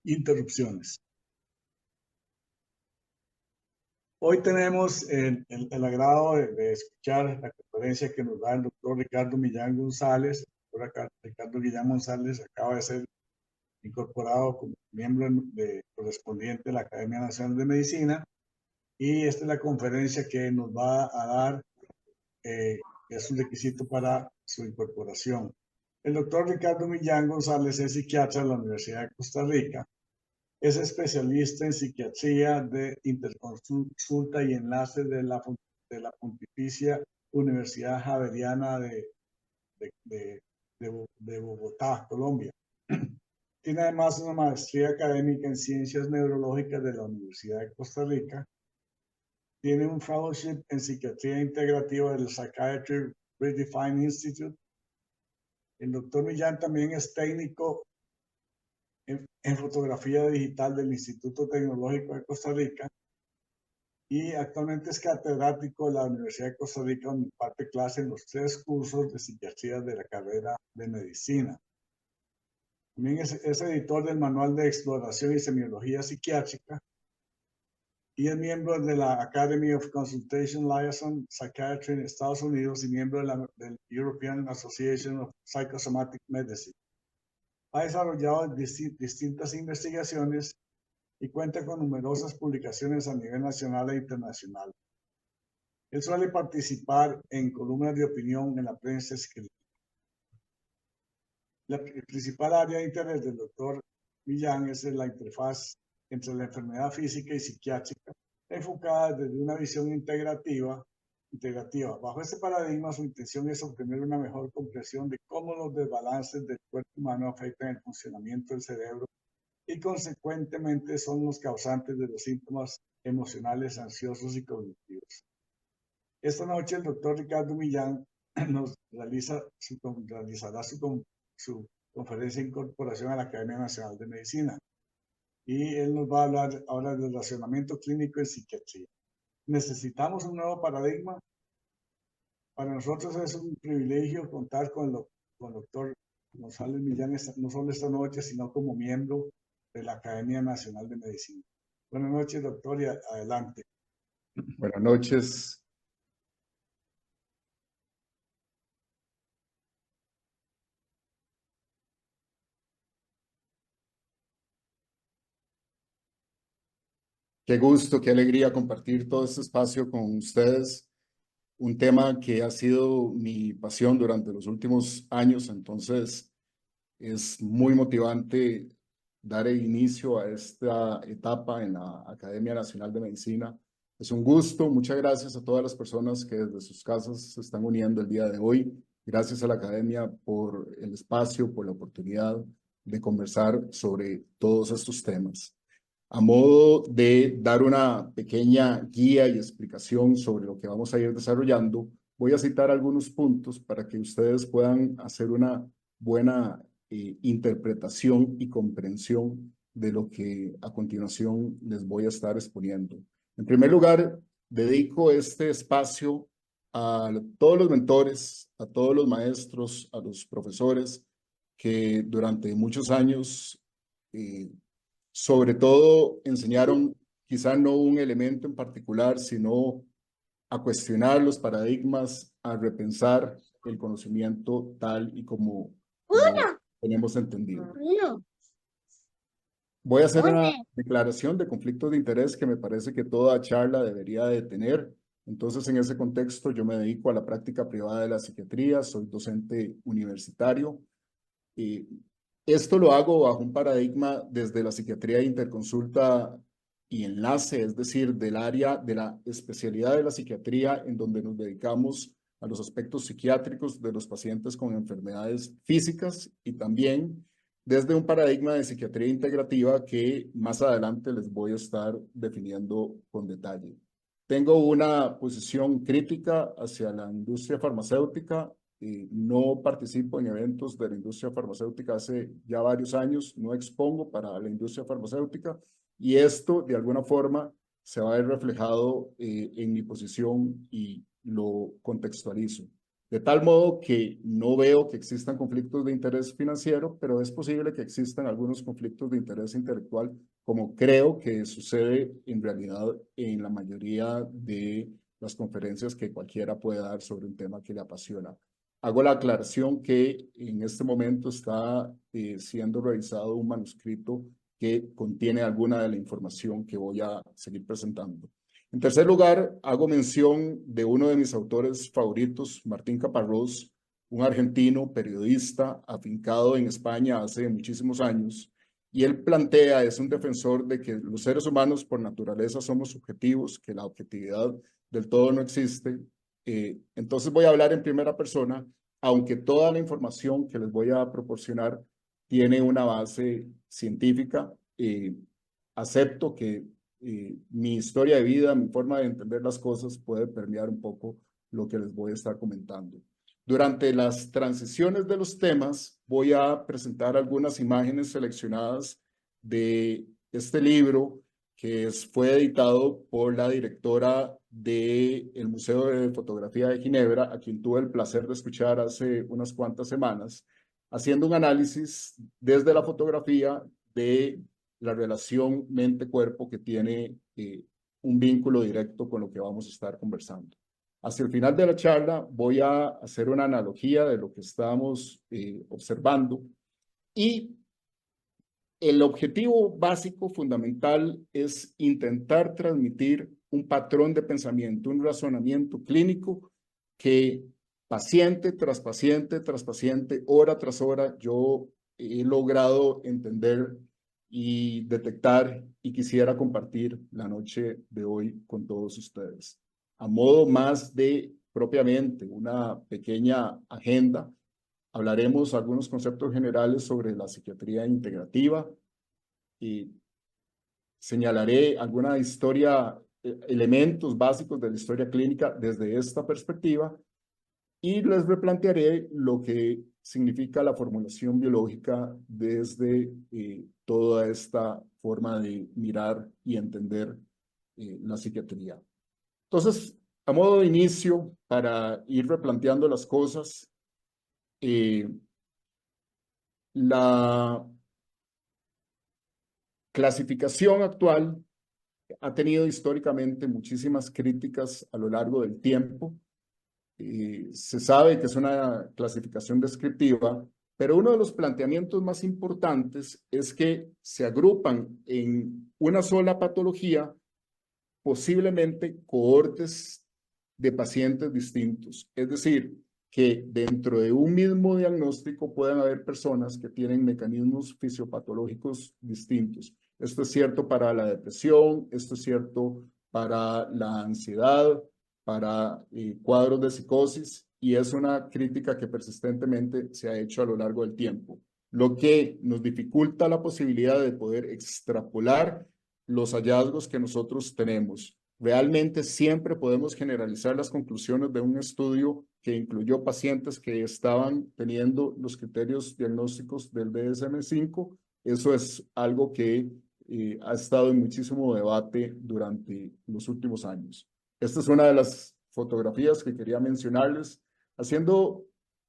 interrupciones. Hoy tenemos el agrado de escuchar la conferencia que nos da el doctor Ricardo Millán González. El doctor Ricardo Millán González acaba de ser incorporado como miembro correspondiente de la Academia Nacional de Medicina, y esta es la conferencia que nos va a dar, es un requisito para su incorporación. El doctor Ricardo Millán González es psiquiatra de la Universidad de Costa Rica. Es especialista en psiquiatría de interconsulta y enlace de la Pontificia Universidad Javeriana de Bogotá, Colombia. Tiene además una maestría académica en ciencias neurológicas de la Universidad de Costa Rica. Tiene un fellowship en psiquiatría integrativa del Psychiatry Redefined Institute. El doctor Millán también es técnico en fotografía digital del Instituto Tecnológico de Costa Rica y actualmente es catedrático de la Universidad de Costa Rica, donde imparte clase en los 3 cursos de psiquiatría de la carrera de medicina. También es editor del Manual de Exploración y Semiología Psiquiátrica y es miembro de la Academy of Consultation Liaison Psychiatry en Estados Unidos y miembro del European Association of Psychosomatic Medicine. Ha desarrollado distintas investigaciones y cuenta con numerosas publicaciones a nivel nacional e internacional. Él suele participar en columnas de opinión en la prensa escrita. La principal área de interés del doctor Millán es la interfaz entre la enfermedad física y psiquiátrica, enfocada desde una visión integrativa. Bajo este paradigma, su intención es obtener una mejor comprensión de cómo los desbalances del cuerpo humano afectan el funcionamiento del cerebro y consecuentemente son los causantes de los síntomas emocionales, ansiosos y cognitivos. Esta noche el doctor Ricardo Millán nos realizará su conferencia de incorporación a la Academia Nacional de Medicina. Y él nos va a hablar ahora del relacionamiento clínico en psiquiatría. ¿Necesitamos un nuevo paradigma? Para nosotros es un privilegio contar con el doctor González Millán, no solo esta noche, sino como miembro de la Academia Nacional de Medicina. Buenas noches, doctor, y adelante. Buenas noches. Qué gusto, qué alegría compartir todo este espacio con ustedes. Un tema que ha sido mi pasión durante los últimos años, entonces es muy motivante dar el inicio a esta etapa en la Academia Nacional de Medicina. Es un gusto, muchas gracias a todas las personas que desde sus casas se están uniendo el día de hoy. Gracias a la Academia por el espacio, por la oportunidad de conversar sobre todos estos temas. A modo de dar una pequeña guía y explicación sobre lo que vamos a ir desarrollando, voy a citar algunos puntos para que ustedes puedan hacer una buena interpretación y comprensión de lo que a continuación les voy a estar exponiendo. En primer lugar, dedico este espacio a todos los mentores, a todos los maestros, a los profesores que durante muchos años sobre todo enseñaron quizá no un elemento en particular, sino a cuestionar los paradigmas, a repensar el conocimiento tal y como lo tenemos entendido. Voy a hacer una declaración de conflicto de interés que me parece que toda charla debería de tener. Entonces, en ese contexto, yo me dedico a la práctica privada de la psiquiatría, soy docente universitario. Esto lo hago bajo un paradigma desde la psiquiatría de interconsulta y enlace, es decir, del área de la especialidad de la psiquiatría en donde nos dedicamos a los aspectos psiquiátricos de los pacientes con enfermedades físicas y también desde un paradigma de psiquiatría integrativa que más adelante les voy a estar definiendo con detalle. Tengo una posición crítica hacia la industria farmacéutica. No participo en eventos de la industria farmacéutica hace ya varios años, no expongo para la industria farmacéutica y esto de alguna forma se va a ver reflejado en mi posición y lo contextualizo. De tal modo que no veo que existan conflictos de interés financiero, pero es posible que existan algunos conflictos de interés intelectual, como creo que sucede en realidad en la mayoría de las conferencias que cualquiera puede dar sobre un tema que le apasiona. Hago la aclaración que en este momento está siendo revisado un manuscrito que contiene alguna de la información que voy a seguir presentando. En tercer lugar, hago mención de uno de mis autores favoritos, Martín Caparrós, un argentino periodista afincado en España hace muchísimos años, y él plantea, es un defensor de que los seres humanos por naturaleza somos subjetivos, que la objetividad del todo no existe. Entonces voy a hablar en primera persona, aunque toda la información que les voy a proporcionar tiene una base científica. Acepto que mi historia de vida, mi forma de entender las cosas puede permear un poco lo que les voy a estar comentando. Durante las transiciones de los temas, voy a presentar algunas imágenes seleccionadas de este libro que fue editado por la directora del Museo de Fotografía de Ginebra, a quien tuve el placer de escuchar hace unas cuantas semanas, haciendo un análisis desde la fotografía de la relación mente-cuerpo que tiene un vínculo directo con lo que vamos a estar conversando. Hacia el final de la charla voy a hacer una analogía de lo que estamos observando, y el objetivo básico, fundamental, es intentar transmitir un patrón de pensamiento, un razonamiento clínico que paciente tras paciente tras paciente, hora tras hora, yo he logrado entender y detectar, y quisiera compartir la noche de hoy con todos ustedes. A modo más de propiamente una pequeña agenda, hablaremos algunos conceptos generales sobre la psiquiatría integrativa y señalaré alguna historia, elementos básicos de la historia clínica desde esta perspectiva, y les replantearé lo que significa la formulación biológica desde toda esta forma de mirar y entender la psiquiatría. Entonces, a modo de inicio, para ir replanteando las cosas, la clasificación actual ha tenido históricamente muchísimas críticas a lo largo del tiempo. Se sabe que es una clasificación descriptiva, pero uno de los planteamientos más importantes es que se agrupan en una sola patología posiblemente cohortes de pacientes distintos. Es decir, que dentro de un mismo diagnóstico pueden haber personas que tienen mecanismos fisiopatológicos distintos. Esto es cierto para la depresión, esto es cierto para la ansiedad, para cuadros de psicosis, y es una crítica que persistentemente se ha hecho a lo largo del tiempo, lo que nos dificulta la posibilidad de poder extrapolar los hallazgos que nosotros tenemos. Realmente siempre podemos generalizar las conclusiones de un estudio que incluyó pacientes que estaban teniendo los criterios diagnósticos del DSM-5. Eso es algo que ha estado en muchísimo debate durante los últimos años. Esta es una de las fotografías que quería mencionarles,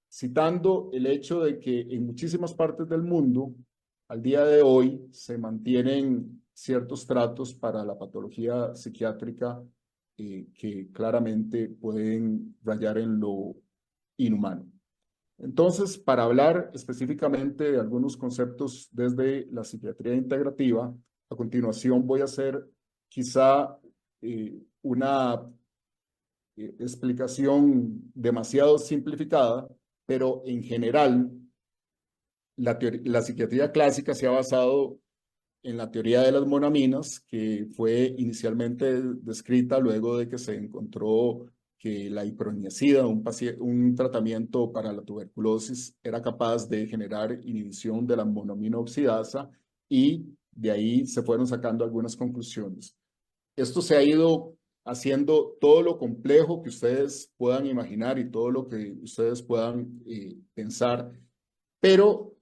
citando el hecho de que en muchísimas partes del mundo, al día de hoy, se mantienen ciertos tratos para la patología psiquiátrica que claramente pueden rayar en lo inhumano. Entonces, para hablar específicamente de algunos conceptos desde la psiquiatría integrativa, a continuación voy a hacer quizá una explicación demasiado simplificada, pero en general la psiquiatría clásica se ha basado en la teoría de las monaminas, que fue inicialmente descrita luego de que se encontró que la iproniazida, un tratamiento para la tuberculosis, era capaz de generar inhibición de la monamina oxidasa, y de ahí se fueron sacando algunas conclusiones. Esto se ha ido haciendo todo lo complejo que ustedes puedan imaginar y todo lo que ustedes puedan pensar, pero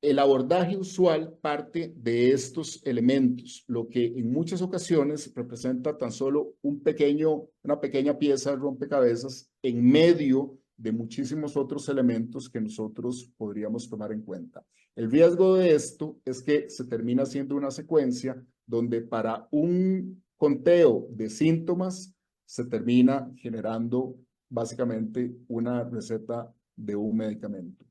el abordaje usual parte de estos elementos, lo que en muchas ocasiones representa tan solo una pequeña pieza de rompecabezas en medio de muchísimos otros elementos que nosotros podríamos tomar en cuenta. El riesgo de esto es que se termina siendo una secuencia donde para un conteo de síntomas se termina generando básicamente una receta de un medicamento.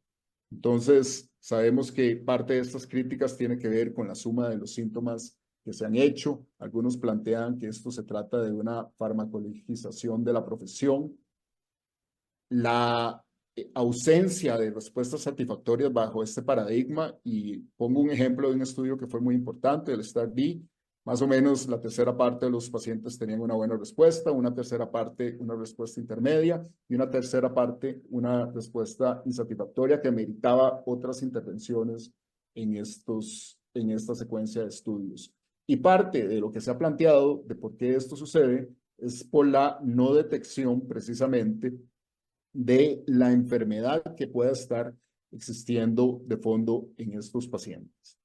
Entonces, sabemos que parte de estas críticas tiene que ver con la suma de los síntomas que se han hecho. Algunos plantean que esto se trata de una farmacologización de la profesión. La ausencia de respuestas satisfactorias bajo este paradigma, y pongo un ejemplo de un estudio que fue muy importante, el STAR-D. Más o menos la tercera parte de los pacientes tenían una buena respuesta, una tercera parte una respuesta intermedia y una tercera parte una respuesta insatisfactoria que meritaba otras intervenciones en esta secuencia de estudios. Y parte de lo que se ha planteado de por qué esto sucede es por la no detección precisamente de la enfermedad que pueda estar existiendo de fondo en estos pacientes.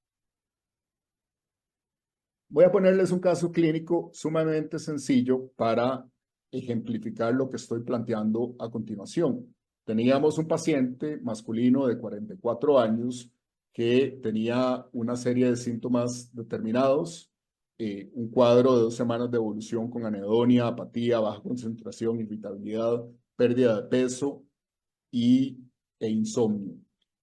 Voy a ponerles un caso clínico sumamente sencillo para ejemplificar lo que estoy planteando a continuación. Teníamos un paciente masculino de 44 años que tenía una serie de síntomas determinados, un cuadro de 2 semanas de evolución con anedonia, apatía, baja concentración, irritabilidad, pérdida de peso e insomnio.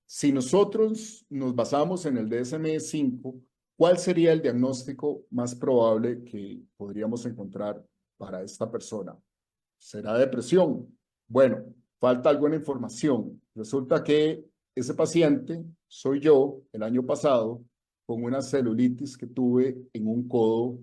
Si nosotros nos basamos en el DSM-5, ¿cuál sería el diagnóstico más probable que podríamos encontrar para esta persona? ¿Será depresión? Bueno, falta alguna información. Resulta que ese paciente soy yo el año pasado con una celulitis que tuve en un codo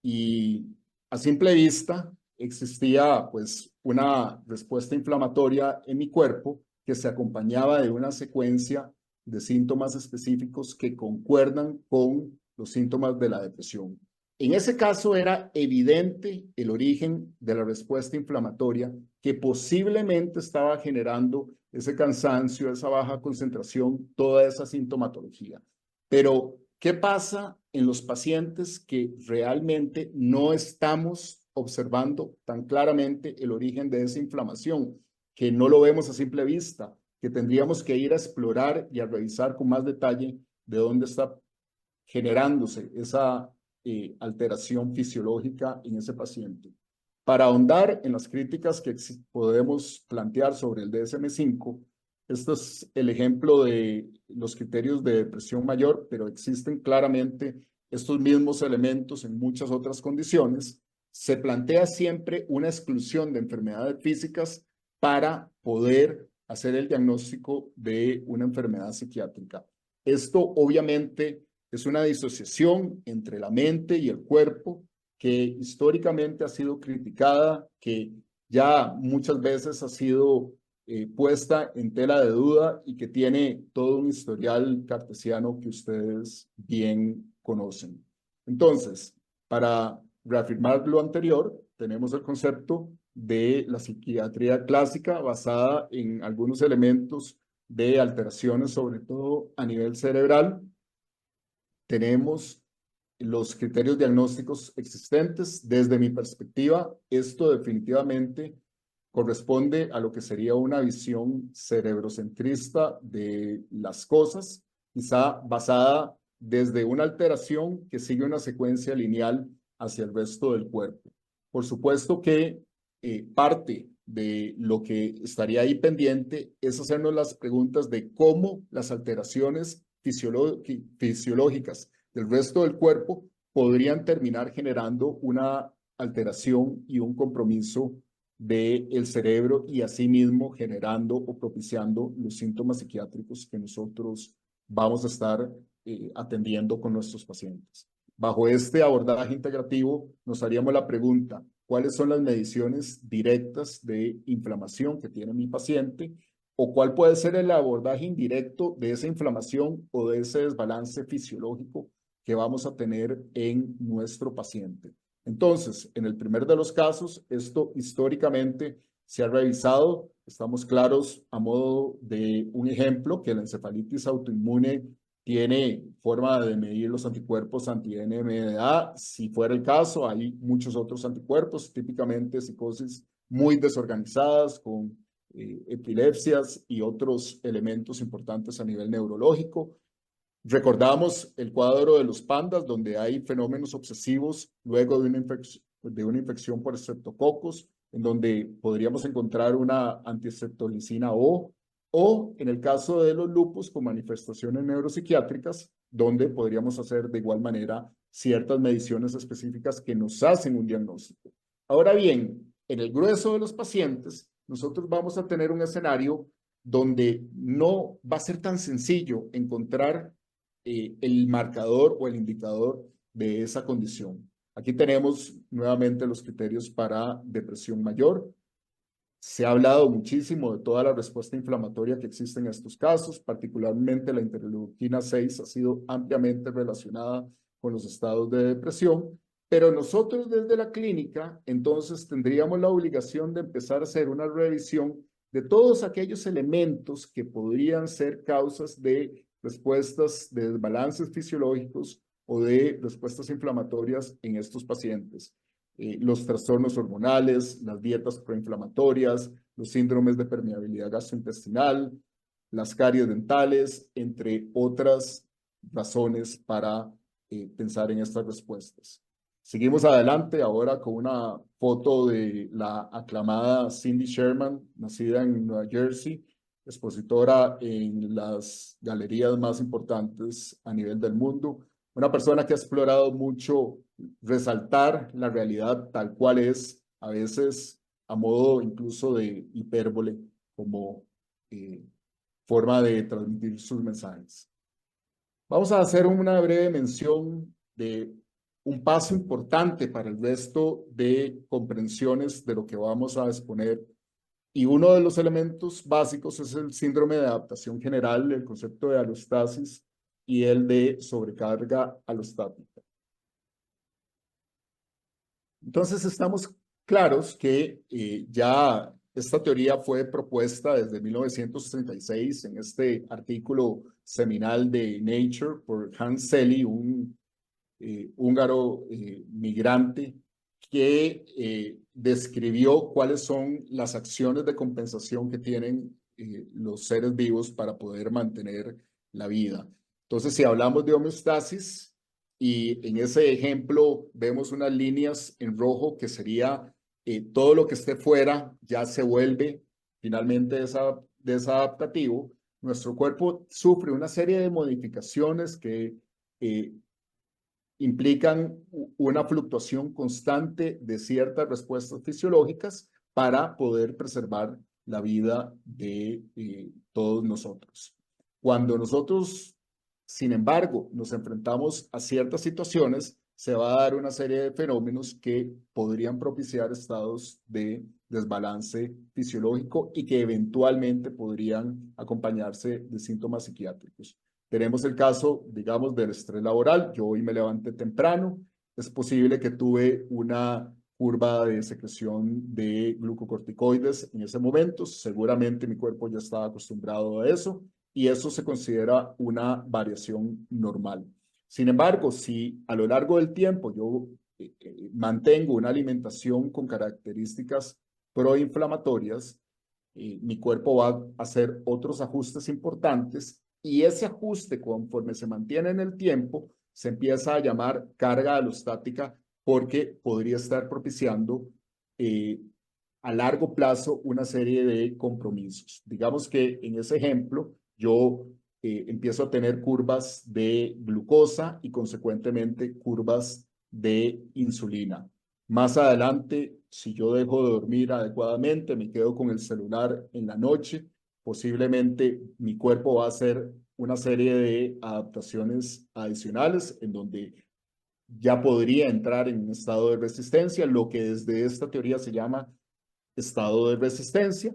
y a simple vista existía pues una respuesta inflamatoria en mi cuerpo que se acompañaba de una secuencia de síntomas específicos que concuerdan con los síntomas de la depresión. En ese caso era evidente el origen de la respuesta inflamatoria que posiblemente estaba generando ese cansancio, esa baja concentración, toda esa sintomatología. Pero, ¿qué pasa en los pacientes que realmente no estamos observando tan claramente el origen de esa inflamación, que no lo vemos a simple vista, que tendríamos que ir a explorar y a revisar con más detalle de dónde está generándose esa alteración fisiológica en ese paciente? Para ahondar en las críticas que podemos plantear sobre el DSM-5, este es el ejemplo de los criterios de depresión mayor, pero existen claramente estos mismos elementos en muchas otras condiciones. Se plantea siempre una exclusión de enfermedades físicas para poder hacer el diagnóstico de una enfermedad psiquiátrica. Esto obviamente es una disociación entre la mente y el cuerpo que históricamente ha sido criticada, que ya muchas veces ha sido puesta en tela de duda y que tiene todo un historial cartesiano que ustedes bien conocen. Entonces, para reafirmar lo anterior, tenemos el concepto de la psiquiatría clásica basada en algunos elementos de alteraciones, sobre todo a nivel cerebral. Tenemos los criterios diagnósticos existentes. Desde mi perspectiva, esto definitivamente corresponde a lo que sería una visión cerebrocentrista de las cosas, quizá basada desde una alteración que sigue una secuencia lineal hacia el resto del cuerpo. Por supuesto que parte de lo que estaría ahí pendiente es hacernos las preguntas de cómo las alteraciones fisiológicas del resto del cuerpo podrían terminar generando una alteración y un compromiso del cerebro y asimismo generando o propiciando los síntomas psiquiátricos que nosotros vamos a estar atendiendo con nuestros pacientes. Bajo este abordaje integrativo nos haríamos la pregunta: ¿cuáles son las mediciones directas de inflamación que tiene mi paciente? ¿O cuál puede ser el abordaje indirecto de esa inflamación o de ese desbalance fisiológico que vamos a tener en nuestro paciente? Entonces, en el primer de los casos, esto históricamente se ha revisado. Estamos claros a modo de un ejemplo que la encefalitis autoinmune tiene forma de medir los anticuerpos anti-NMDA. Si fuera el caso, hay muchos otros anticuerpos, típicamente psicosis muy desorganizadas con epilepsias y otros elementos importantes a nivel neurológico. Recordamos el cuadro de los pandas, donde hay fenómenos obsesivos luego de una infección por estreptococos, en donde podríamos encontrar una antiestreptolicina o en el caso de los lupus con manifestaciones neuropsiquiátricas, donde podríamos hacer de igual manera ciertas mediciones específicas que nos hacen un diagnóstico. Ahora bien, en el grueso de los pacientes, nosotros vamos a tener un escenario donde no va a ser tan sencillo encontrar el marcador o el indicador de esa condición. Aquí tenemos nuevamente los criterios para depresión mayor. Se ha hablado muchísimo de toda la respuesta inflamatoria que existe en estos casos, particularmente la interleuquina 6 ha sido ampliamente relacionada con los estados de depresión, pero nosotros desde la clínica entonces tendríamos la obligación de empezar a hacer una revisión de todos aquellos elementos que podrían ser causas de respuestas de desbalances fisiológicos o de respuestas inflamatorias en estos pacientes. Los trastornos hormonales, las dietas proinflamatorias, los síndromes de permeabilidad gastrointestinal, las caries dentales, entre otras razones para pensar en estas respuestas. Seguimos adelante ahora con una foto de la aclamada Cindy Sherman, nacida en Nueva Jersey, expositora en las galerías más importantes a nivel del mundo. Una persona que ha explorado mucho resaltar la realidad tal cual es, a veces a modo incluso de hipérbole, como forma de transmitir sus mensajes. Vamos a hacer una breve mención de un paso importante para el resto de comprensiones de lo que vamos a exponer. Y uno de los elementos básicos es el síndrome de adaptación general, el concepto de alostasis y el de sobrecarga alostática. Entonces estamos claros que ya esta teoría fue propuesta desde 1936 en este artículo seminal de Nature por Hans Selye, un húngaro migrante que describió cuáles son las acciones de compensación que tienen los seres vivos para poder mantener la vida. Entonces, si hablamos de homeostasis, y en ese ejemplo vemos unas líneas en rojo que sería todo lo que esté fuera ya se vuelve finalmente desadaptativo. Nuestro cuerpo sufre una serie de modificaciones que implican una fluctuación constante de ciertas respuestas fisiológicas para poder preservar la vida de todos nosotros. Cuando nosotros, sin embargo, nos enfrentamos a ciertas situaciones, se va a dar una serie de fenómenos que podrían propiciar estados de desbalance fisiológico y que eventualmente podrían acompañarse de síntomas psiquiátricos. Tenemos el caso, digamos, del estrés laboral. Yo hoy me levanté temprano. Es posible que tuve una curva de secreción de glucocorticoides en ese momento. Seguramente mi cuerpo ya estaba acostumbrado a eso y eso se considera una variación normal. Sin embargo, si a lo largo del tiempo yo mantengo una alimentación con características proinflamatorias, mi cuerpo va a hacer otros ajustes importantes y ese ajuste, conforme se mantiene en el tiempo, se empieza a llamar carga alostática porque podría estar propiciando a largo plazo una serie de compromisos. Digamos que en ese ejemplo yo empiezo a tener curvas de glucosa y consecuentemente curvas de insulina. Más adelante, si yo dejo de dormir adecuadamente, me quedo con el celular en la noche, posiblemente mi cuerpo va a hacer una serie de adaptaciones adicionales en donde ya podría entrar en un estado de resistencia, lo que desde esta teoría se llama estado de resistencia.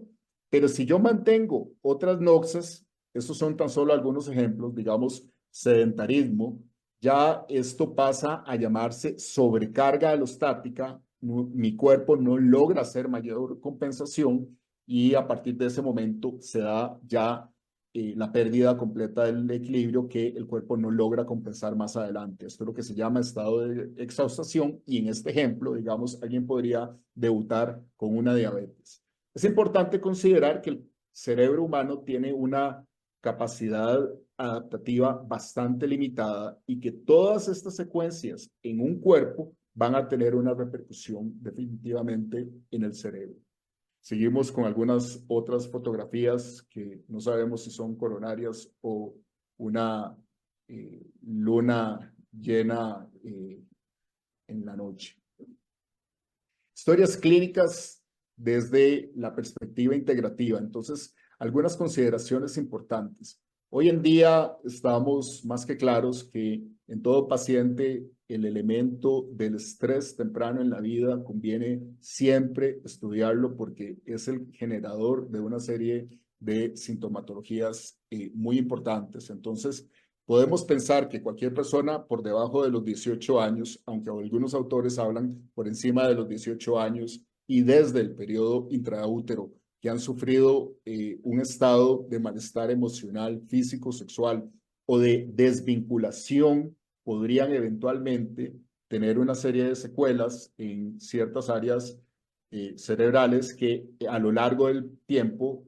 Pero si yo mantengo otras noxas, estos son tan solo algunos ejemplos, digamos, sedentarismo, ya esto pasa a llamarse sobrecarga alostática, mi cuerpo no logra hacer mayor compensación y a partir de ese momento se da ya la pérdida completa del equilibrio que el cuerpo no logra compensar más adelante. Esto es lo que se llama estado de exhaustación y en este ejemplo, digamos, alguien podría debutar con una diabetes. Es importante considerar que el cerebro humano tiene una capacidad adaptativa bastante limitada y que todas estas secuencias en un cuerpo van a tener una repercusión definitivamente en el cerebro. Seguimos con algunas otras fotografías que no sabemos si son coronarias o una luna llena en la noche. Historias clínicas desde la perspectiva integrativa. Entonces, algunas consideraciones importantes. Hoy en día estamos más que claros que en todo paciente el elemento del estrés temprano en la vida conviene siempre estudiarlo porque es el generador de una serie de sintomatologías muy importantes. Entonces, podemos pensar que cualquier persona por debajo de los 18 años, aunque algunos autores hablan por encima de los 18 años y desde el periodo intraútero, que han sufrido un estado de malestar emocional, físico, sexual o de desvinculación, podrían eventualmente tener una serie de secuelas en ciertas áreas cerebrales que a lo largo del tiempo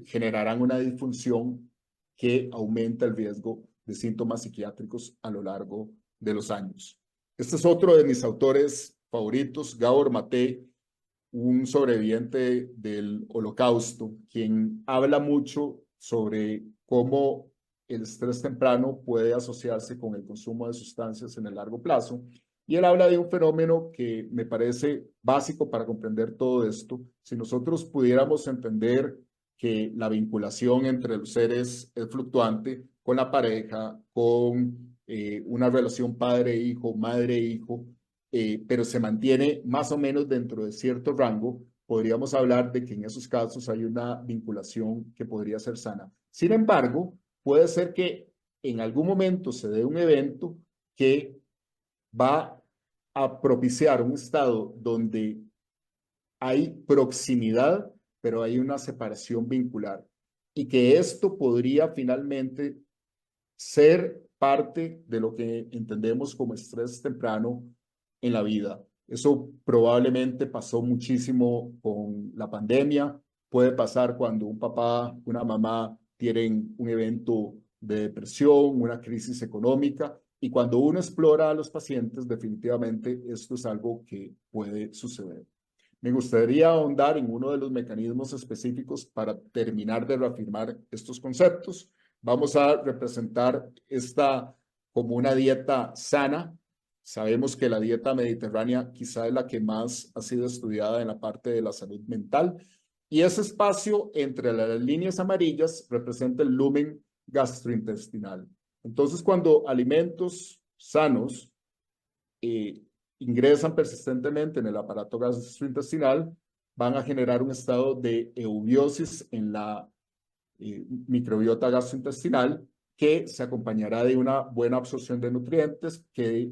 generarán una disfunción que aumenta el riesgo de síntomas psiquiátricos a lo largo de los años. Este es otro de mis autores favoritos, Gabor Maté, un sobreviviente del Holocausto, quien habla mucho sobre cómo el estrés temprano puede asociarse con el consumo de sustancias en el largo plazo. Y él habla de un fenómeno que me parece básico para comprender todo esto. Si nosotros pudiéramos entender que la vinculación entre los seres es fluctuante con la pareja, con una relación padre-hijo, madre-hijo, pero se mantiene más o menos dentro de cierto rango, podríamos hablar de que en esos casos hay una vinculación que podría ser sana. Sin embargo, puede ser que en algún momento se dé un evento que va a propiciar un estado donde hay proximidad, pero hay una separación vincular. Y que esto podría finalmente ser parte de lo que entendemos como estrés temprano en la vida. Eso probablemente pasó muchísimo con la pandemia. Puede pasar cuando un papá, una mamá tienen un evento de depresión, una crisis económica. Y cuando uno explora a los pacientes, definitivamente esto es algo que puede suceder. Me gustaría ahondar en uno de los mecanismos específicos para terminar de reafirmar estos conceptos. Vamos a representar esta como una dieta sana. Sabemos que la dieta mediterránea quizá es la que más ha sido estudiada en la parte de la salud mental. Y ese espacio entre las líneas amarillas representa el lumen gastrointestinal. Entonces, cuando alimentos sanos ingresan persistentemente en el aparato gastrointestinal, van a generar un estado de eubiosis en la microbiota gastrointestinal que se acompañará de una buena absorción de nutrientes que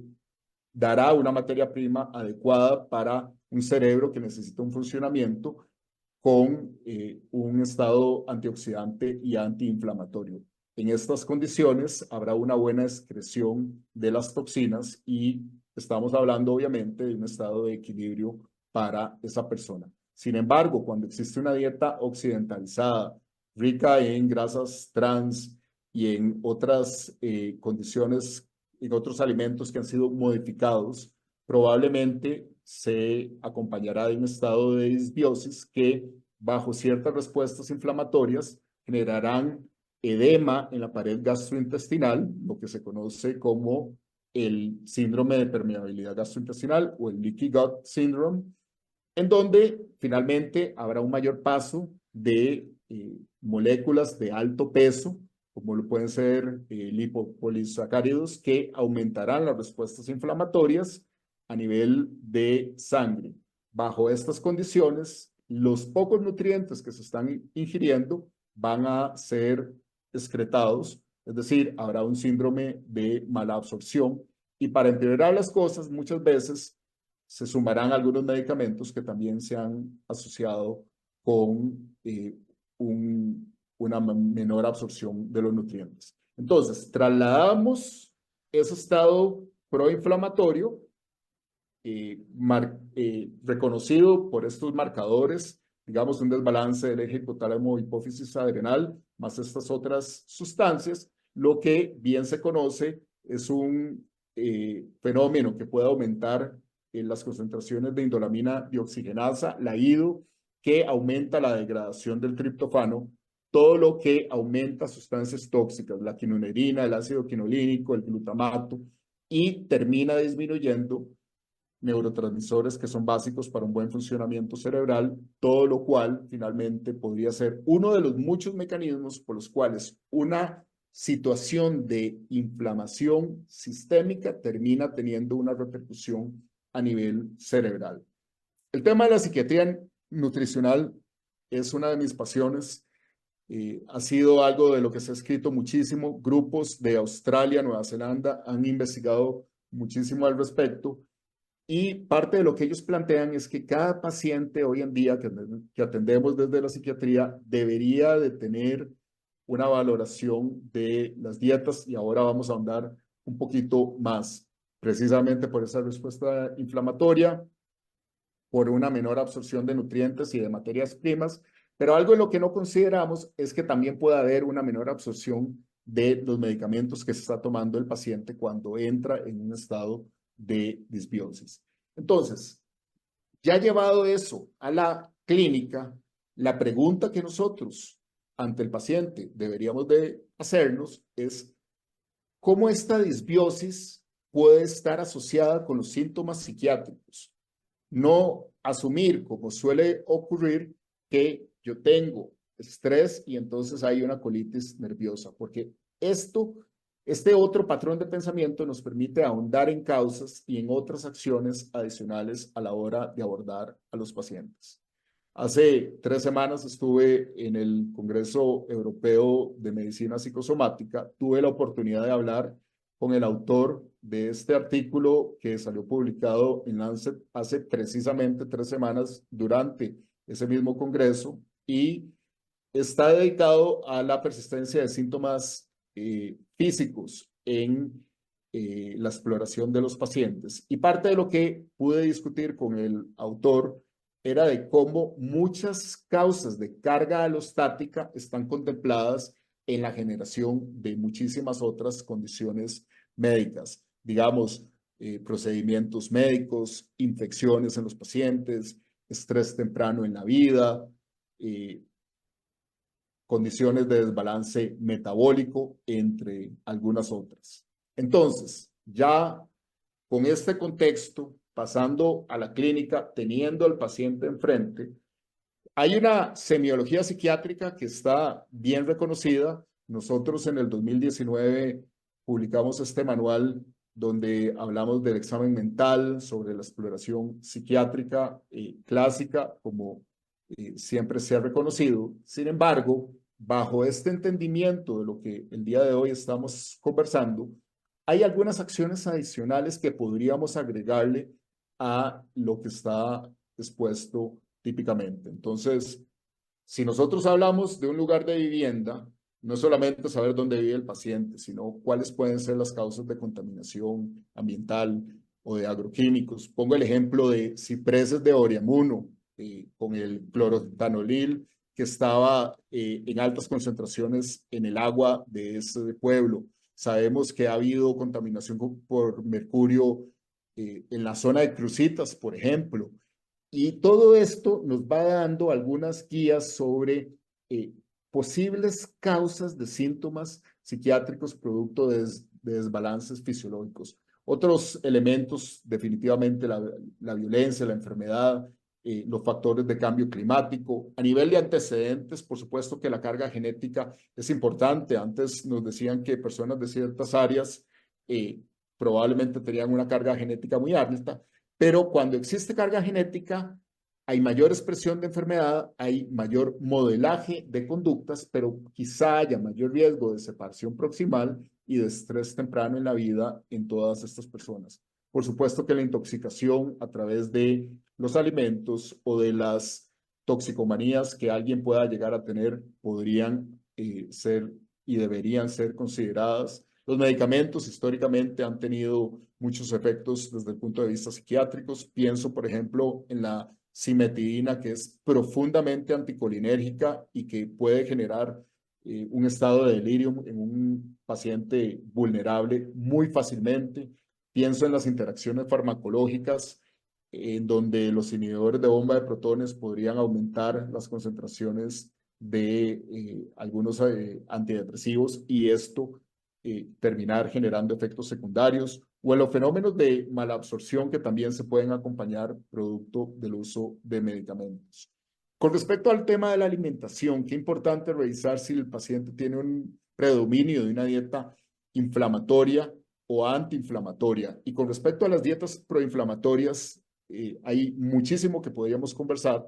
dará una materia prima adecuada para un cerebro que necesita un funcionamiento con un estado antioxidante y antiinflamatorio. En estas condiciones habrá una buena excreción de las toxinas y estamos hablando obviamente de un estado de equilibrio para esa persona. Sin embargo, cuando existe una dieta occidentalizada, rica en grasas trans y en otras condiciones, en otros alimentos que han sido modificados, probablemente se acompañará de un estado de disbiosis que, bajo ciertas respuestas inflamatorias, generarán edema en la pared gastrointestinal, lo que se conoce como el síndrome de permeabilidad gastrointestinal o el leaky gut syndrome, en donde finalmente habrá un mayor paso de moléculas de alto peso, como lo pueden ser lipopolisacáridos, que aumentarán las respuestas inflamatorias a nivel de sangre. Bajo estas condiciones, los pocos nutrientes que se están ingiriendo van a ser excretados, es decir, habrá un síndrome de mala absorción. Y para empeorar las cosas, muchas veces se sumarán algunos medicamentos que también se han asociado con una menor absorción de los nutrientes. Entonces, trasladamos ese estado proinflamatorio reconocido por estos marcadores, digamos un desbalance del eje hipotálamo hipófisis adrenal, más estas otras sustancias, lo que bien se conoce es un fenómeno que puede aumentar las concentraciones de indolamina dioxigenasa, la IDO, que aumenta la degradación del triptofano, todo lo que aumenta sustancias tóxicas, la quinonerina, el ácido quinolínico, el glutamato, y termina disminuyendo neurotransmisores que son básicos para un buen funcionamiento cerebral, todo lo cual finalmente podría ser uno de los muchos mecanismos por los cuales una situación de inflamación sistémica termina teniendo una repercusión a nivel cerebral. El tema de la psiquiatría nutricional es una de mis pasiones. Ha sido algo de lo que se ha escrito muchísimo. Grupos de Australia, Nueva Zelanda han investigado muchísimo al respecto. Y parte de lo que ellos plantean es que cada paciente hoy en día que atendemos desde la psiquiatría debería de tener una valoración de las dietas, y ahora vamos a ahondar un poquito más, precisamente por esa respuesta inflamatoria, por una menor absorción de nutrientes y de materias primas, pero algo en lo que no consideramos es que también puede haber una menor absorción de los medicamentos que se está tomando el paciente cuando entra en un estado de disbiosis. Entonces, ya llevado eso a la clínica, la pregunta que nosotros ante el paciente deberíamos de hacernos es cómo esta disbiosis puede estar asociada con los síntomas psiquiátricos. No asumir, como suele ocurrir, que yo tengo estrés y entonces hay una colitis nerviosa, porque este otro patrón de pensamiento nos permite ahondar en causas y en otras acciones adicionales a la hora de abordar a los pacientes. Hace 3 semanas estuve en el Congreso Europeo de Medicina Psicosomática. Tuve la oportunidad de hablar con el autor de este artículo que salió publicado en Lancet hace precisamente 3 semanas durante ese mismo congreso, y está dedicado a la persistencia de síntomas físicos en la exploración de los pacientes. Y parte de lo que pude discutir con el autor era de cómo muchas causas de carga alostática están contempladas en la generación de muchísimas otras condiciones médicas, digamos, procedimientos médicos, infecciones en los pacientes, estrés temprano en la vida, condiciones de desbalance metabólico, entre algunas otras. Entonces, ya con este contexto, pasando a la clínica, teniendo al paciente enfrente, hay una semiología psiquiátrica que está bien reconocida. Nosotros en el 2019 publicamos este manual donde hablamos del examen mental, sobre la exploración psiquiátrica clásica, como siempre se ha reconocido. Sin embargo, bajo este entendimiento de lo que el día de hoy estamos conversando, hay algunas acciones adicionales que podríamos agregarle a lo que está expuesto típicamente. Entonces, si nosotros hablamos de un lugar de vivienda, no solamente saber dónde vive el paciente, sino cuáles pueden ser las causas de contaminación ambiental o de agroquímicos. Pongo el ejemplo de cipreses de Oriamuno, con el clorotanolil que estaba en altas concentraciones en el agua de ese pueblo. Sabemos que ha habido contaminación por mercurio en la zona de Cruzitas, por ejemplo. Y todo esto nos va dando algunas guías sobre posibles causas de síntomas psiquiátricos producto de desbalances fisiológicos. Otros elementos, definitivamente la violencia, la enfermedad, los factores de cambio climático. A nivel de antecedentes, por supuesto que la carga genética es importante. Antes nos decían que personas de ciertas áreas probablemente tenían una carga genética muy alta, pero cuando existe carga genética, hay mayor expresión de enfermedad, hay mayor modelaje de conductas, pero quizá haya mayor riesgo de separación proximal y de estrés temprano en la vida en todas estas personas. por supuesto que la intoxicación a través de los alimentos o de las toxicomanías que alguien pueda llegar a tener podrían ser y deberían ser consideradas. Los medicamentos históricamente han tenido muchos efectos desde el punto de vista psiquiátricos. Pienso, por ejemplo, en la cimetidina, que es profundamente anticolinérgica y que puede generar un estado de delirio en un paciente vulnerable muy fácilmente. Pienso en las interacciones farmacológicas, en donde los inhibidores de bomba de protones podrían aumentar las concentraciones de algunos antidepresivos y esto terminar generando efectos secundarios, o en los fenómenos de malabsorción que también se pueden acompañar producto del uso de medicamentos. Con respecto al tema de la alimentación, qué importante revisar si el paciente tiene un predominio de una dieta inflamatoria o antiinflamatoria. Y con respecto a las dietas proinflamatorias, hay muchísimo que podríamos conversar,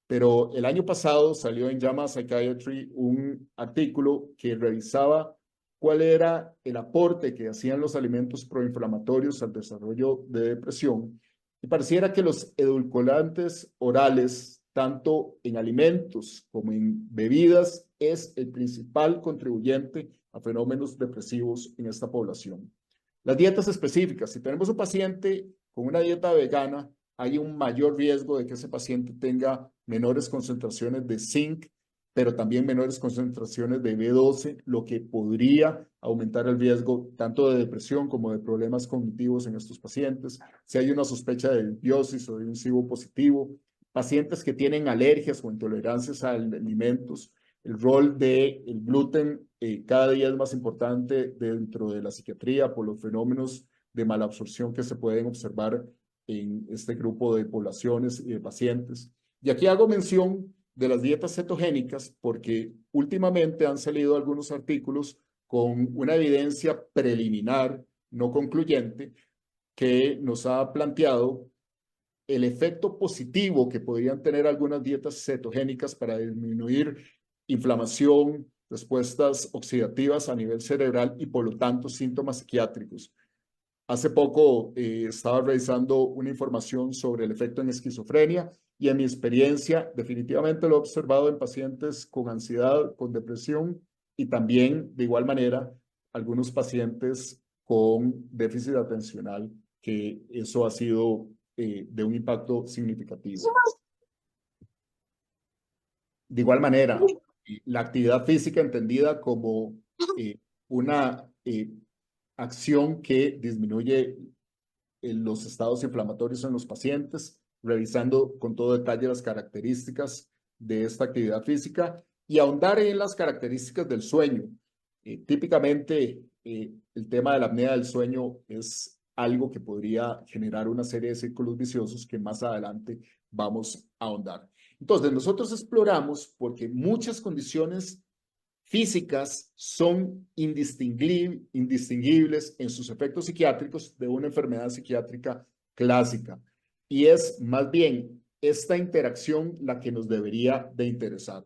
pero el año pasado salió en JAMA Psychiatry un artículo que revisaba cuál era el aporte que hacían los alimentos proinflamatorios al desarrollo de depresión. Y pareciera que los edulcorantes orales, tanto en alimentos como en bebidas, es el principal contribuyente a fenómenos depresivos en esta población. Las dietas específicas, si tenemos un paciente con una dieta vegana, hay un mayor riesgo de que ese paciente tenga menores concentraciones de zinc, pero también menores concentraciones de B12, lo que podría aumentar el riesgo tanto de depresión como de problemas cognitivos en estos pacientes. Si hay una sospecha de disbiosis o de un SIBO positivo, pacientes que tienen alergias o intolerancias a alimentos, el rol del gluten cada día es más importante dentro de la psiquiatría por los fenómenos de malabsorción que se pueden observar en este grupo de poblaciones y de pacientes. Y aquí hago mención de las dietas cetogénicas porque últimamente han salido algunos artículos con una evidencia preliminar, no concluyente, que nos ha planteado el efecto positivo que podrían tener algunas dietas cetogénicas para disminuir inflamación, respuestas oxidativas a nivel cerebral y por lo tanto síntomas psiquiátricos. Hace poco estaba revisando una información sobre el efecto en esquizofrenia y en mi experiencia definitivamente lo he observado en pacientes con ansiedad, con depresión y también de igual manera algunos pacientes con déficit atencional, que eso ha sido de un impacto significativo. De igual manera, la actividad física entendida como una acción que disminuye los estados inflamatorios en los pacientes, revisando con todo detalle las características de esta actividad física y ahondar en las características del sueño. Típicamente, el tema de la apnea del sueño es algo que podría generar una serie de círculos viciosos que más adelante vamos a ahondar. Entonces, nosotros exploramos porque muchas condiciones físicas son indistinguibles en sus efectos psiquiátricos de una enfermedad psiquiátrica clásica. Y es más bien esta interacción la que nos debería de interesar.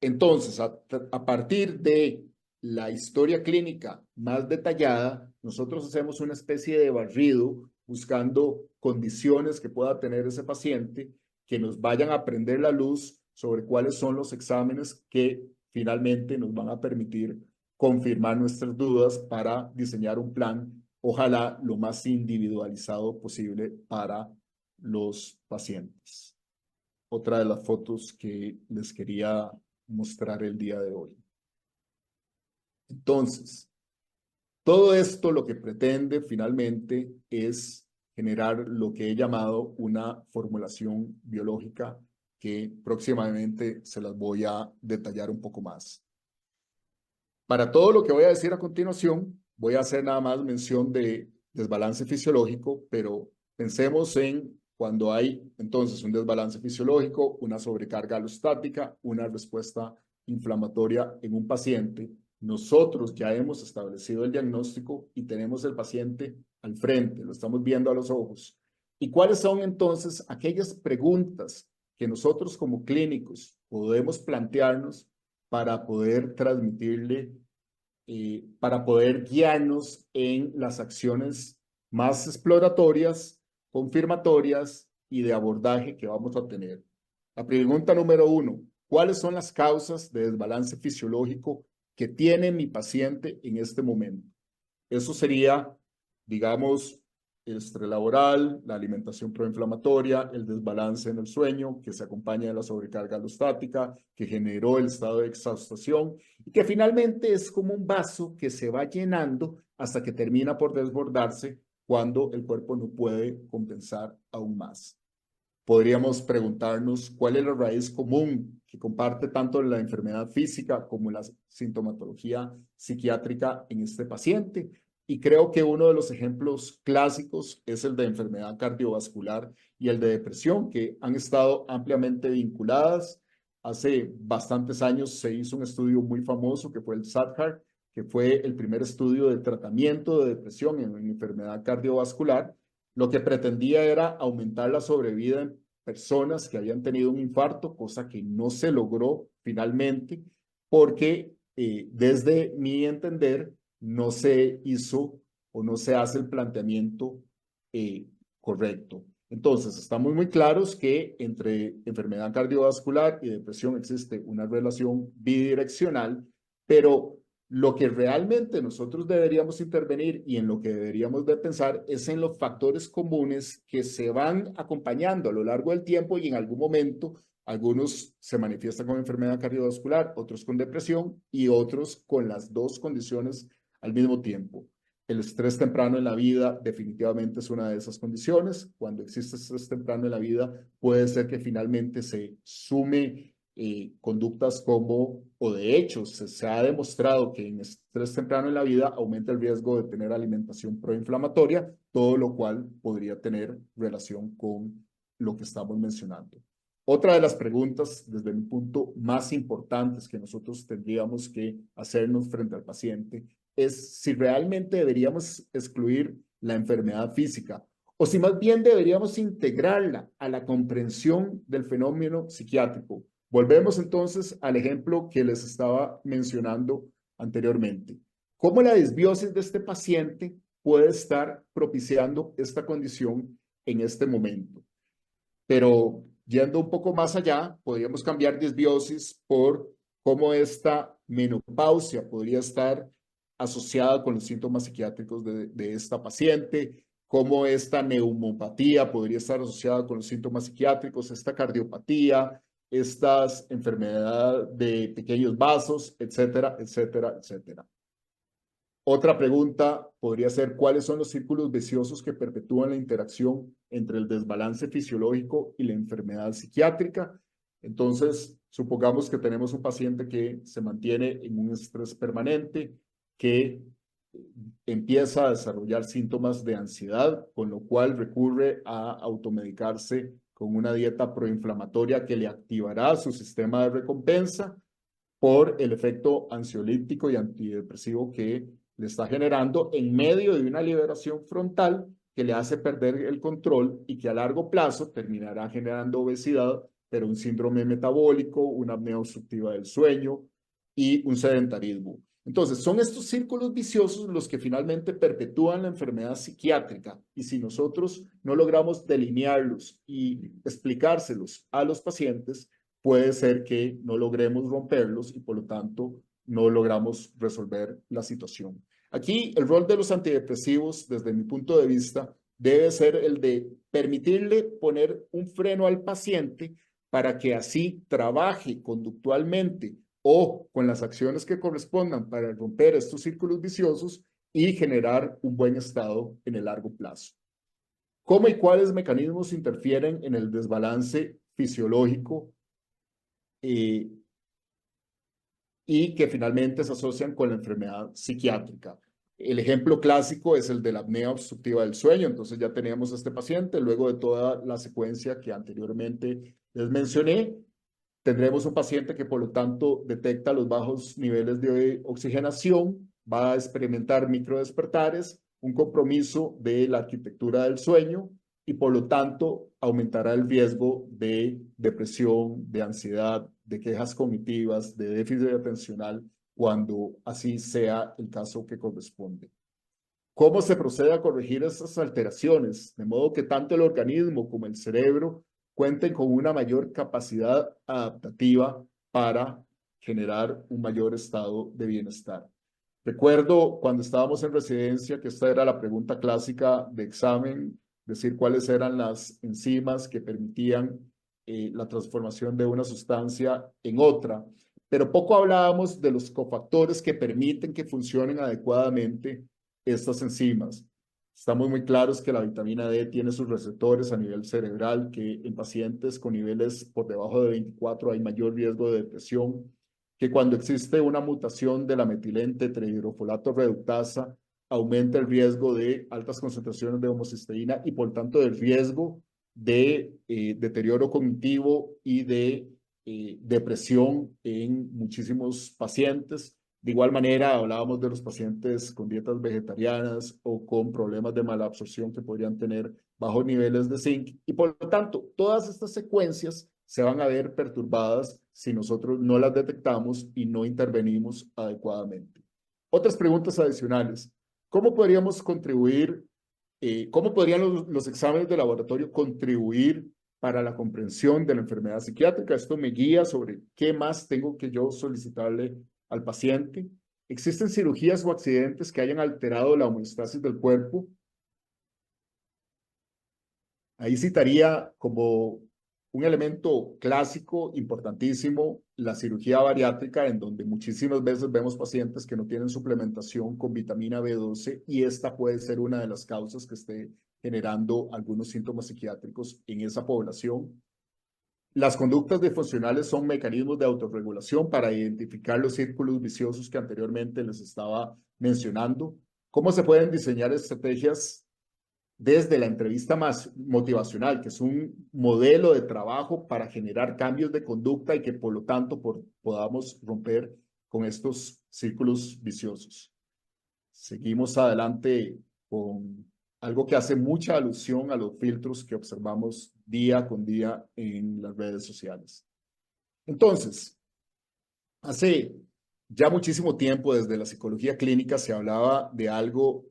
Entonces, a partir de la historia clínica más detallada, nosotros hacemos una especie de barrido buscando condiciones que pueda tener ese paciente que nos vayan a prender la luz sobre cuáles son los exámenes que finalmente nos van a permitir confirmar nuestras dudas para diseñar un plan, ojalá lo más individualizado posible para los pacientes. Otra de las fotos que les quería mostrar el día de hoy. Entonces, todo esto lo que pretende finalmente es generar lo que he llamado una formulación biológica que próximamente se las voy a detallar un poco más. Para todo lo que voy a decir a continuación, voy a hacer nada más mención de desbalance fisiológico, pero pensemos en cuando hay entonces un desbalance fisiológico, una sobrecarga alostática, una respuesta inflamatoria en un paciente. Nosotros ya hemos establecido el diagnóstico y tenemos el paciente al frente, lo estamos viendo a los ojos. ¿Y cuáles son entonces aquellas preguntas que nosotros como clínicos podemos plantearnos para poder transmitirle, para poder guiarnos en las acciones más exploratorias, confirmatorias y de abordaje que vamos a tener. La pregunta número 1, ¿cuáles son las causas de desbalance fisiológico que tiene mi paciente en este momento? Eso sería, digamos, el estrés laboral, la alimentación proinflamatoria, el desbalance en el sueño, que se acompaña de la sobrecarga alostática, que generó el estado de exhaustación y que finalmente es como un vaso que se va llenando hasta que termina por desbordarse cuando el cuerpo no puede compensar aún más. Podríamos preguntarnos cuál es la raíz común que comparte tanto la enfermedad física como la sintomatología psiquiátrica en este paciente. Y creo que uno de los ejemplos clásicos es el de enfermedad cardiovascular y el de depresión, que han estado ampliamente vinculadas. Hace bastantes años se hizo un estudio muy famoso que fue el SADHAR, que fue el primer estudio de tratamiento de depresión en enfermedad cardiovascular. Lo que pretendía era aumentar la sobrevida en personas que habían tenido un infarto, cosa que no se logró finalmente, porque desde mi entender no se hizo o no se hace el planteamiento correcto. Entonces, estamos muy claros que entre enfermedad cardiovascular y depresión existe una relación bidireccional, pero lo que realmente nosotros deberíamos intervenir y en lo que deberíamos de pensar es en los factores comunes que se van acompañando a lo largo del tiempo y en algún momento algunos se manifiestan con enfermedad cardiovascular, otros con depresión y otros con las dos condiciones al mismo tiempo. El estrés temprano en la vida definitivamente es una de esas condiciones. Cuando existe estrés temprano en la vida, puede ser que finalmente se sume conductas como, o de hecho, se ha demostrado que en estrés temprano en la vida aumenta el riesgo de tener alimentación proinflamatoria, todo lo cual podría tener relación con lo que estamos mencionando. Otra de las preguntas, desde mi punto, más importantes que nosotros tendríamos que hacernos frente al paciente es si realmente deberíamos excluir la enfermedad física o si más bien deberíamos integrarla a la comprensión del fenómeno psiquiátrico. Volvemos entonces al ejemplo que les estaba mencionando anteriormente. ¿Cómo la disbiosis de este paciente puede estar propiciando esta condición en este momento? Pero yendo un poco más allá, podríamos cambiar disbiosis por cómo esta menopausia podría estar asociada con los síntomas psiquiátricos de esta paciente, cómo esta neumopatía podría estar asociada con los síntomas psiquiátricos, esta cardiopatía, estas enfermedades de pequeños vasos, etcétera, etcétera, etcétera. Otra pregunta podría ser, ¿cuáles son los círculos viciosos que perpetúan la interacción entre el desbalance fisiológico y la enfermedad psiquiátrica? Entonces, supongamos que tenemos un paciente que se mantiene en un estrés permanente, que empieza a desarrollar síntomas de ansiedad, con lo cual recurre a automedicarse con una dieta proinflamatoria que le activará su sistema de recompensa por el efecto ansiolítico y antidepresivo que le está generando en medio de una liberación frontal que le hace perder el control y que a largo plazo terminará generando obesidad, pero un síndrome metabólico, una apnea obstructiva del sueño y un sedentarismo. Entonces, son estos círculos viciosos los que finalmente perpetúan la enfermedad psiquiátrica y si nosotros no logramos delinearlos y explicárselos a los pacientes, puede ser que no logremos romperlos y por lo tanto no logramos resolver la situación. Aquí el rol de los antidepresivos, desde mi punto de vista, debe ser el de permitirle poner un freno al paciente para que así trabaje conductualmente o con las acciones que correspondan para romper estos círculos viciosos y generar un buen estado en el largo plazo. ¿Cómo y cuáles mecanismos interfieren en el desbalance fisiológico y que finalmente se asocian con la enfermedad psiquiátrica? El ejemplo clásico es el de la apnea obstructiva del sueño. Entonces ya teníamos a este paciente, luego de toda la secuencia que anteriormente les mencioné, tendremos un paciente que por lo tanto detecta los bajos niveles de oxigenación, va a experimentar microdespertares, un compromiso de la arquitectura del sueño y por lo tanto aumentará el riesgo de depresión, de ansiedad, de quejas cognitivas, de déficit atencional, cuando así sea el caso que corresponde. ¿Cómo se procede a corregir estas alteraciones? De modo que tanto el organismo como el cerebro cuenten con una mayor capacidad adaptativa para generar un mayor estado de bienestar. Recuerdo cuando estábamos en residencia que esta era la pregunta clásica de examen, decir cuáles eran las enzimas que permitían la transformación de una sustancia en otra, pero poco hablábamos de los cofactores que permiten que funcionen adecuadamente estas enzimas. Estamos muy claros que la vitamina D tiene sus receptores a nivel cerebral, que en pacientes con niveles por debajo de 24 hay mayor riesgo de depresión, que cuando existe una mutación de la metilente tetrahidrofolato reductasa, aumenta el riesgo de altas concentraciones de homocisteína y por tanto del riesgo de deterioro cognitivo y de depresión en muchísimos pacientes. De igual manera, hablábamos de los pacientes con dietas vegetarianas o con problemas de mala absorción que podrían tener bajos niveles de zinc. Y por lo tanto, todas estas secuencias se van a ver perturbadas si nosotros no las detectamos y no intervenimos adecuadamente. Otras preguntas adicionales. ¿Cómo podríamos contribuir, cómo podrían los exámenes de laboratorio contribuir para la comprensión de la enfermedad psiquiátrica? Esto me guía sobre qué más tengo que yo solicitarle al paciente. ¿Existen cirugías o accidentes que hayan alterado la homeostasis del cuerpo? Ahí citaría como un elemento clásico importantísimo la cirugía bariátrica, en donde muchísimas veces vemos pacientes que no tienen suplementación con vitamina B12 y esta puede ser una de las causas que esté generando algunos síntomas psiquiátricos en esa población. Las conductas disfuncionales son mecanismos de autorregulación para identificar los círculos viciosos que anteriormente les estaba mencionando. ¿Cómo se pueden diseñar estrategias desde la entrevista más motivacional, que es un modelo de trabajo para generar cambios de conducta y que por lo tanto podamos romper con estos círculos viciosos? Seguimos adelante con algo que hace mucha alusión a los filtros que observamos día con día en las redes sociales. Entonces, hace ya muchísimo tiempo desde la psicología clínica se hablaba de algo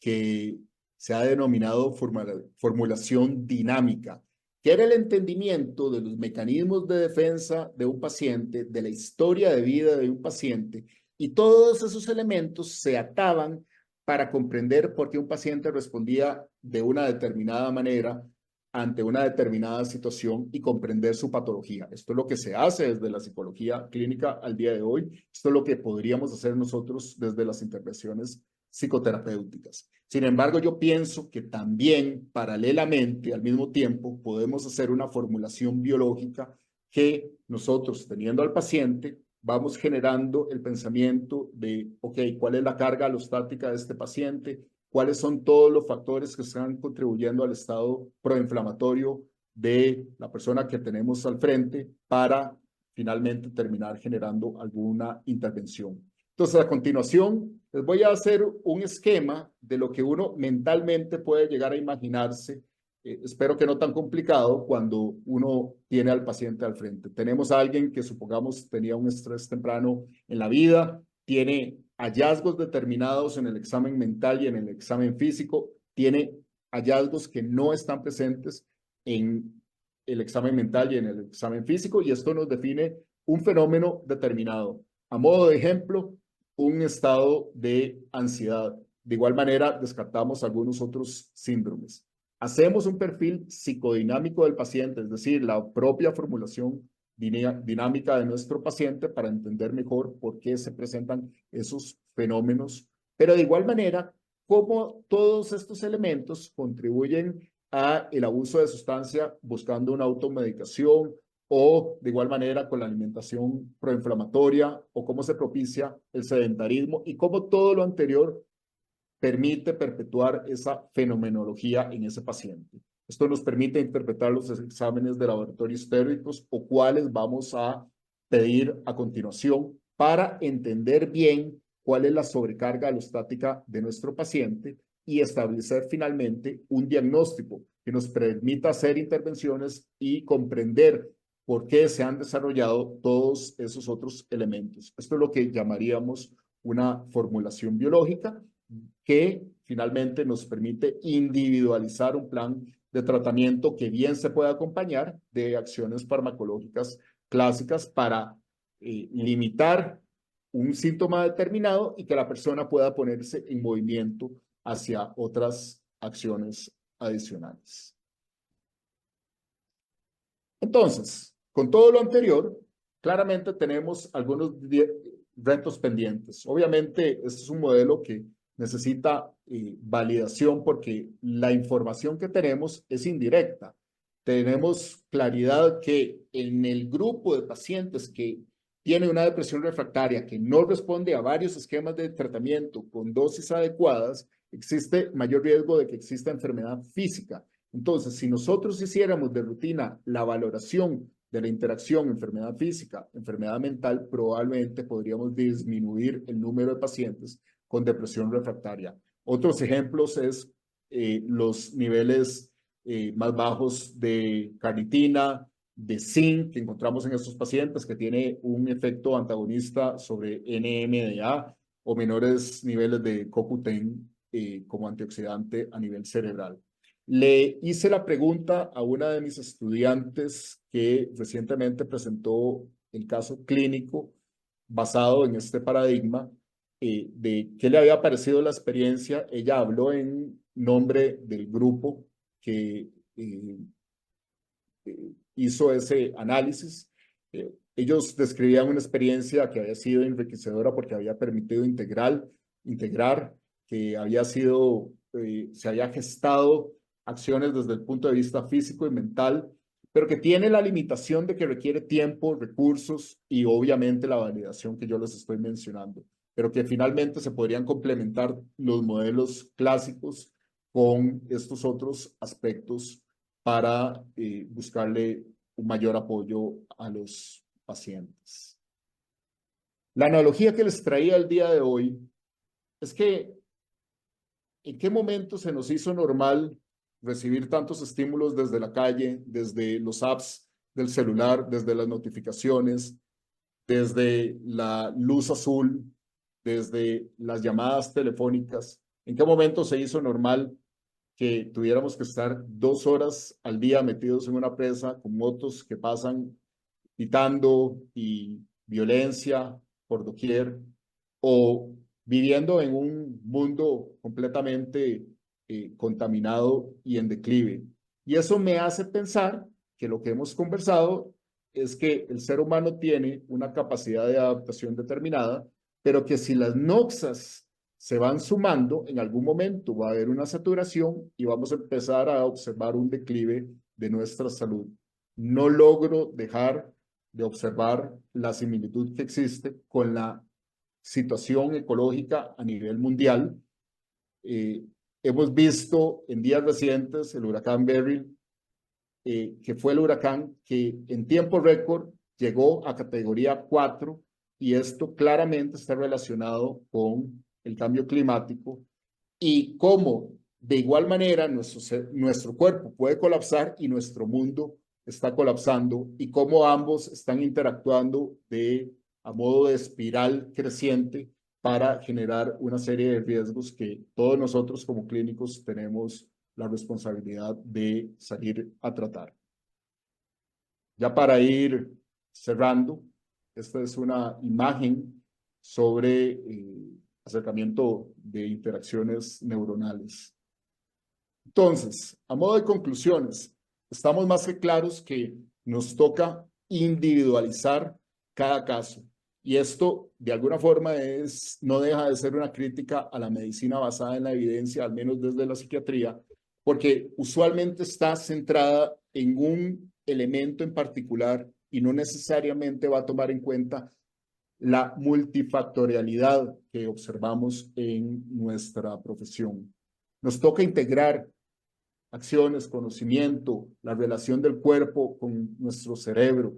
que se ha denominado formulación dinámica, que era el entendimiento de los mecanismos de defensa de un paciente, de la historia de vida de un paciente, y todos esos elementos se ataban para comprender por qué un paciente respondía de una determinada manera ante una determinada situación y comprender su patología. Esto es lo que se hace desde la psicología clínica al día de hoy. Esto es lo que podríamos hacer nosotros desde las intervenciones psicoterapéuticas. Sin embargo, yo pienso que también paralelamente, al mismo tiempo, podemos hacer una formulación biológica que nosotros, teniendo al paciente, vamos generando el pensamiento de, ok, ¿cuál es la carga alostática de este paciente? ¿Cuáles son todos los factores que están contribuyendo al estado proinflamatorio de la persona que tenemos al frente para finalmente terminar generando alguna intervención? Entonces, a continuación, les voy a hacer un esquema de lo que uno mentalmente puede llegar a imaginarse. Espero que no tan complicado cuando uno tiene al paciente al frente. Tenemos a alguien que supongamos tenía un estrés temprano en la vida, tiene hallazgos determinados en el examen mental y en el examen físico, tiene hallazgos que no están presentes en el examen mental y en el examen físico, y esto nos define un fenómeno determinado. A modo de ejemplo, un estado de ansiedad. De igual manera, descartamos algunos otros síndromes. Hacemos un perfil psicodinámico del paciente, es decir, la propia formulación dinámica de nuestro paciente para entender mejor por qué se presentan esos fenómenos, pero de igual manera, cómo todos estos elementos contribuyen a el abuso de sustancia buscando una automedicación, o de igual manera con la alimentación proinflamatoria, o cómo se propicia el sedentarismo y cómo todo lo anterior permite perpetuar esa fenomenología en ese paciente. Esto nos permite interpretar los exámenes de laboratorio históricos o cuáles vamos a pedir a continuación para entender bien cuál es la sobrecarga alostática de nuestro paciente y establecer finalmente un diagnóstico que nos permita hacer intervenciones y comprender por qué se han desarrollado todos esos otros elementos. Esto es lo que llamaríamos una formulación biológica, que finalmente nos permite individualizar un plan de tratamiento que bien se puede acompañar de acciones farmacológicas clásicas para limitar un síntoma determinado y que la persona pueda ponerse en movimiento hacia otras acciones adicionales. Entonces, con todo lo anterior, claramente tenemos algunos retos pendientes. Obviamente, este es un modelo que necesita validación porque la información que tenemos es indirecta. Tenemos claridad que en el grupo de pacientes que tiene una depresión refractaria que no responde a varios esquemas de tratamiento con dosis adecuadas, existe mayor riesgo de que exista enfermedad física. Entonces, si nosotros hiciéramos de rutina la valoración de la interacción enfermedad física, enfermedad mental, probablemente podríamos disminuir el número de pacientes con depresión refractaria. Otros ejemplos es los niveles más bajos de carnitina, de zinc que encontramos en estos pacientes que tiene un efecto antagonista sobre NMDA o menores niveles de CoQ10 como antioxidante a nivel cerebral. Le hice la pregunta a una de mis estudiantes que recientemente presentó el caso clínico basado en este paradigma de qué le había parecido la experiencia. Ella habló en nombre del grupo que hizo ese análisis. Ellos describían una experiencia que había sido enriquecedora porque había permitido integrar, que había sido, se había gestado acciones desde el punto de vista físico y mental, pero que tiene la limitación de que requiere tiempo, recursos y obviamente la validación que yo les estoy mencionando, pero que finalmente se podrían complementar los modelos clásicos con estos otros aspectos para buscarle un mayor apoyo a los pacientes. La analogía que les traía el día de hoy es que ¿en qué momento se nos hizo normal recibir tantos estímulos desde la calle, desde los apps del celular, desde las notificaciones, desde la luz azul, desde las llamadas telefónicas? ¿En qué momento se hizo normal que tuviéramos que estar 2 horas al día metidos en una presa con motos que pasan pitando y violencia por doquier, o viviendo en un mundo completamente contaminado y en declive? Y eso me hace pensar que lo que hemos conversado es que el ser humano tiene una capacidad de adaptación determinada, pero que si las noxas se van sumando, en algún momento va a haber una saturación y vamos a empezar a observar un declive de nuestra salud. No logro dejar de observar la similitud que existe con la situación ecológica a nivel mundial. Hemos visto en días recientes el huracán Beryl, que fue el huracán que en tiempo récord llegó a categoría 4, y esto claramente está relacionado con el cambio climático y cómo de igual manera nuestro cuerpo puede colapsar y nuestro mundo está colapsando, y cómo ambos están interactuando a modo de espiral creciente para generar una serie de riesgos que todos nosotros como clínicos tenemos la responsabilidad de salir a tratar. Ya para ir cerrando, esta es una imagen sobre acercamiento de interacciones neuronales. Entonces, a modo de conclusiones, estamos más que claros que nos toca individualizar cada caso. Y esto, de alguna forma, no deja de ser una crítica a la medicina basada en la evidencia, al menos desde la psiquiatría, porque usualmente está centrada en un elemento en particular y no necesariamente va a tomar en cuenta la multifactorialidad que observamos en nuestra profesión. Nos toca integrar acciones, conocimiento, la relación del cuerpo con nuestro cerebro.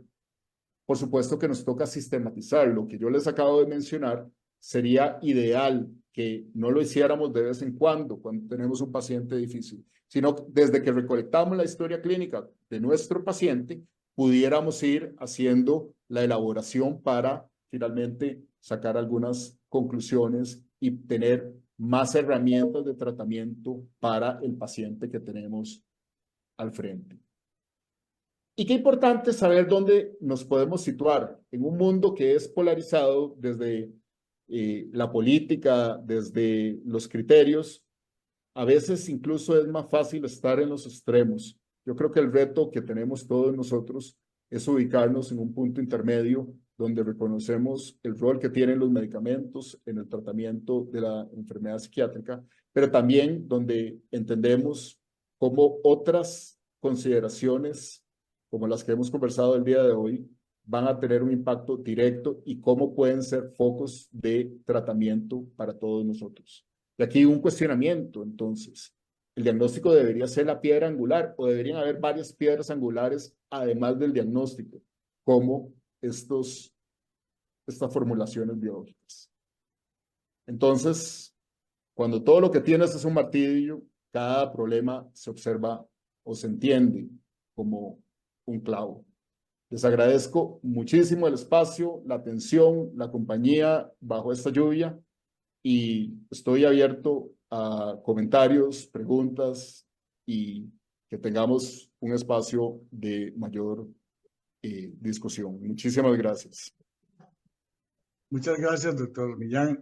Por supuesto que nos toca sistematizar. Lo que yo les acabo de mencionar sería ideal que no lo hiciéramos de vez en cuando tenemos un paciente difícil, sino desde que recolectamos la historia clínica de nuestro paciente, pudiéramos ir haciendo la elaboración para finalmente sacar algunas conclusiones y tener más herramientas de tratamiento para el paciente que tenemos al frente. Y qué importante saber dónde nos podemos situar en un mundo que es polarizado desde la política, desde los criterios. A veces incluso es más fácil estar en los extremos. Yo creo que el reto que tenemos todos nosotros es ubicarnos en un punto intermedio donde reconocemos el rol que tienen los medicamentos en el tratamiento de la enfermedad psiquiátrica, pero también donde entendemos cómo otras consideraciones, como las que hemos conversado el día de hoy, van a tener un impacto directo y cómo pueden ser focos de tratamiento para todos nosotros. Y aquí un cuestionamiento, entonces, ¿el diagnóstico debería ser la piedra angular o deberían haber varias piedras angulares además del diagnóstico, como estas formulaciones biológicas? Entonces, cuando todo lo que tienes es un martillo, cada problema se observa o se entiende como un clavo. Les agradezco muchísimo el espacio, la atención, la compañía bajo esta lluvia y estoy abierto a comentarios, preguntas y que tengamos un espacio de mayor discusión. Muchísimas gracias. Muchas gracias, doctor Millán.